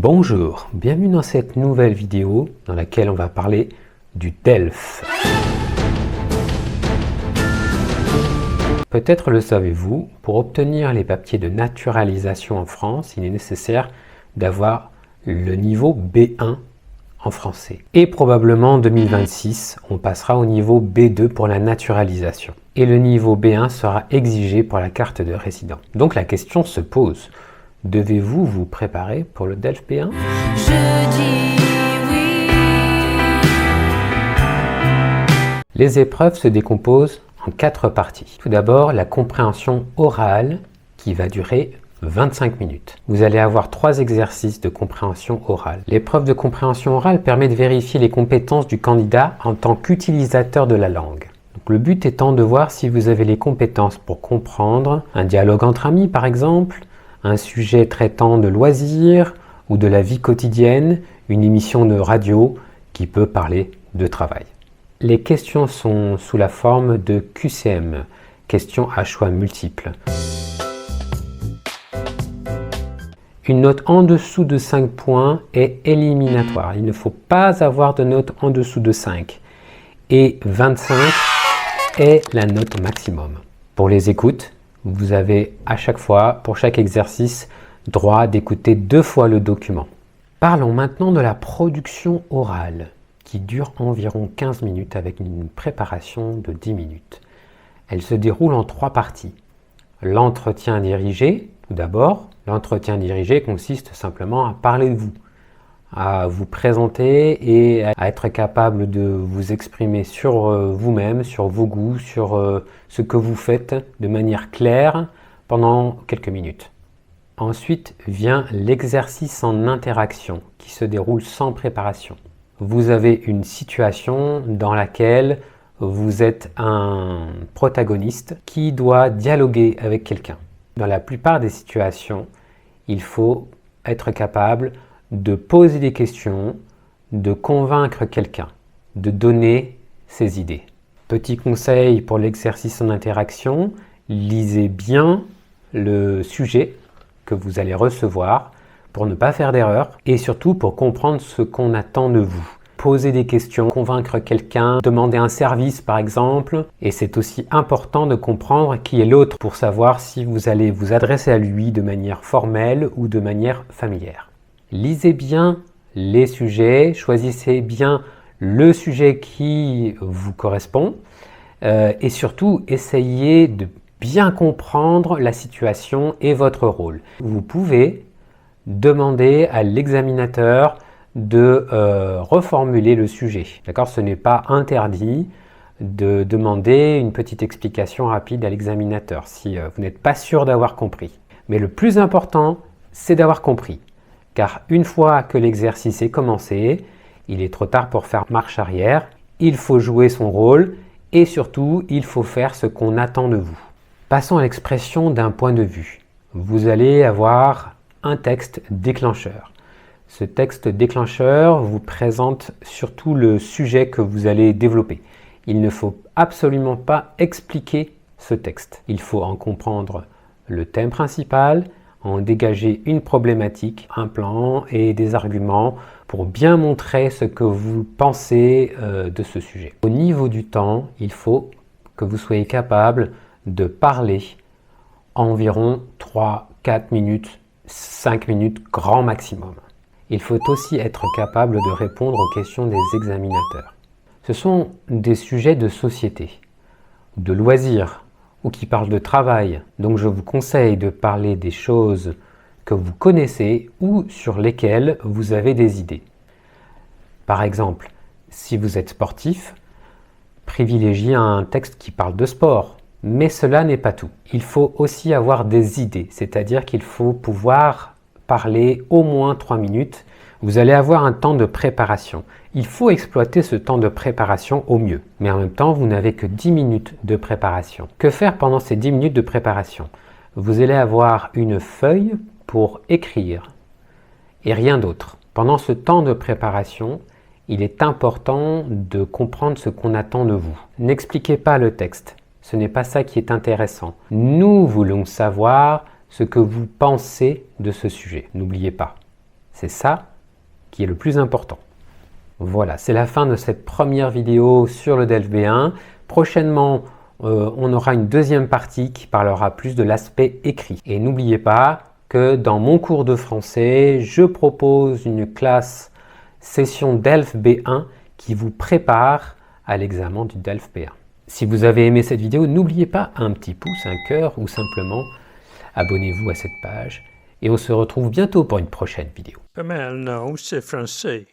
Bonjour, bienvenue dans cette nouvelle vidéo dans laquelle on va parler du DELF. Peut-être le savez-vous, pour obtenir les papiers de naturalisation en France, il est nécessaire d'avoir le niveau B1 en français. Et probablement en 2026, on passera au niveau B2 pour la naturalisation. Et le niveau B1 sera exigé pour la carte de résident. Donc la question se pose. Devez-vous vous préparer pour le DELF B1? Je dis oui. Les épreuves se décomposent en 4 parties. Tout d'abord, la compréhension orale qui va durer 25 minutes. Vous allez avoir 3 exercices de compréhension orale. L'épreuve de compréhension orale permet de vérifier les compétences du candidat en tant qu'utilisateur de la langue. Donc, le but étant de voir si vous avez les compétences pour comprendre un dialogue entre amis par exemple, un sujet traitant de loisirs ou de la vie quotidienne, une émission de radio qui peut parler de travail. Les questions sont sous la forme de QCM, questions à choix multiples. Une note en dessous de 5 points est éliminatoire. Il ne faut pas avoir de note en dessous de 5. Et 25 est la note maximum. Pour les écoutes, vous avez à chaque fois, pour chaque exercice, droit d'écouter 2 fois le document. Parlons maintenant de la production orale, qui dure environ 15 minutes avec une préparation de 10 minutes. Elle se déroule en 3 parties. L'entretien dirigé, tout d'abord. L'entretien dirigé consiste simplement à parler de vous, à vous présenter et à être capable de vous exprimer sur vous-même, sur vos goûts, sur ce que vous faites de manière claire pendant quelques minutes. Ensuite vient l'exercice en interaction qui se déroule sans préparation. Vous avez une situation dans laquelle vous êtes un protagoniste qui doit dialoguer avec quelqu'un. Dans la plupart des situations, il faut être capable de poser des questions, de convaincre quelqu'un, de donner ses idées. Petit conseil pour l'exercice en interaction, lisez bien le sujet que vous allez recevoir pour ne pas faire d'erreur et surtout pour comprendre ce qu'on attend de vous. Poser des questions, convaincre quelqu'un, demander un service par exemple, et c'est aussi important de comprendre qui est l'autre pour savoir si vous allez vous adresser à lui de manière formelle ou de manière familière. Lisez bien les sujets, choisissez bien le sujet qui vous correspond et surtout essayez de bien comprendre la situation et votre rôle. Vous pouvez demander à l'examinateur de reformuler le sujet. D'accord ? Ce n'est pas interdit de demander une petite explication rapide à l'examinateur si vous n'êtes pas sûr d'avoir compris. Mais le plus important, c'est d'avoir compris. Car une fois que l'exercice est commencé, il est trop tard pour faire marche arrière. Il faut jouer son rôle et surtout, il faut faire ce qu'on attend de vous. Passons à l'expression d'un point de vue. Vous allez avoir un texte déclencheur. Ce texte déclencheur vous présente surtout le sujet que vous allez développer. Il ne faut absolument pas expliquer ce texte. Il faut en comprendre le thème principal, en dégager une problématique, un plan et des arguments pour bien montrer ce que vous pensez de ce sujet. Au niveau du temps, il faut que vous soyez capable de parler environ 3, 4 minutes, 5 minutes grand maximum. Il faut aussi être capable de répondre aux questions des examinateurs. Ce sont des sujets de société, de loisirs, ou qui parlent de travail. Donc je vous conseille de parler des choses que vous connaissez ou sur lesquelles vous avez des idées. Par exemple, si vous êtes sportif, privilégiez un texte qui parle de sport. Mais cela n'est pas tout. Il faut aussi avoir des idées, c'est-à-dire qu'il faut pouvoir parler au moins 3 minutes. Vous allez avoir un temps de préparation. Il faut exploiter ce temps de préparation au mieux. Mais en même temps, vous n'avez que 10 minutes de préparation. Que faire pendant ces 10 minutes de préparation? Vous allez avoir une feuille pour écrire et rien d'autre. Pendant ce temps de préparation, il est important de comprendre ce qu'on attend de vous. N'expliquez pas le texte. Ce n'est pas ça qui est intéressant. Nous voulons savoir ce que vous pensez de ce sujet. N'oubliez pas. C'est ça qui est le plus important. Voilà, c'est la fin de cette première vidéo sur le DELF B1. Prochainement, on aura une deuxième partie qui parlera plus de l'aspect écrit. Et n'oubliez pas que dans mon cours de français, je propose une classe session DELF B1 qui vous prépare à l'examen du DELF B1. Si vous avez aimé cette vidéo, n'oubliez pas un petit pouce, un cœur ou simplement abonnez-vous à cette page. Et on se retrouve bientôt pour une prochaine vidéo. Pas mal, non, c'est français.